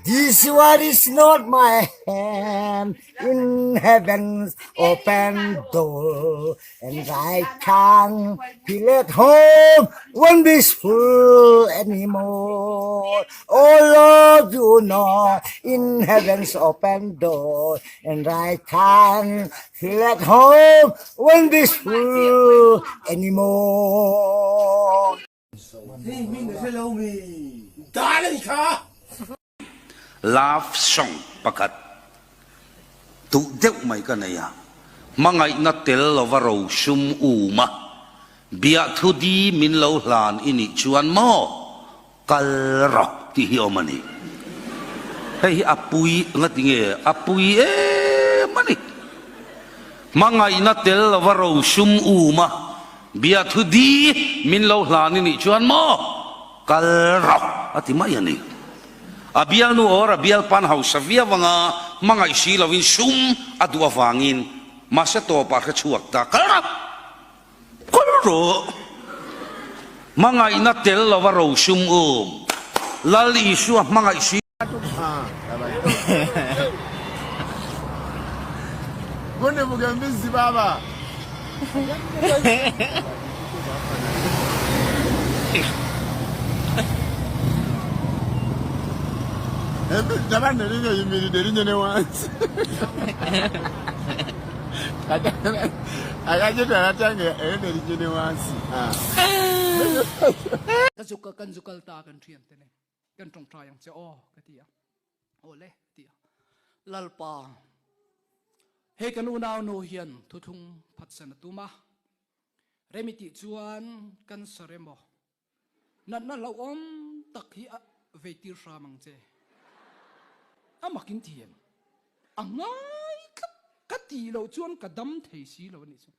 This one is not my hand in heaven's open door, and I can't feel at home won't be full anymore. Oh Lord, you know, in heaven's open door, and I can't feel at home won't be full anymore. Hey, Ming, hello me. Darling, ka. Love song pakat tu deuh mai ka neya mangai na tel lovaro sum uma bia thu di min lo hlan ini chuan mo kal ro ti hi omani hei apui ngatinge apui mani mangai na tel lovaro sum uma bia thu di min lo hlan ini chuan mo kal ro ati mai ani abial nu or abial pan haus savia wanga mga isi lawin sum adwa wangin masa to par ka chuak ta karap koro mga inatel lawaro sum lali isu mga isi Bunde bukan busy baba. Dapat dari ni miri dari ni once. Agak je dah datang ke dari ni once. Kan zukal ta kan trian tene kan trong tra yang che o katia ole tia lalpa he kan unaw no hian thuthung phatsan tuma remiti chuan kan saremo nan na lo om tak hi veitir ramang che amakin thiam angai kati lo chuan kadam thei si lo ni chu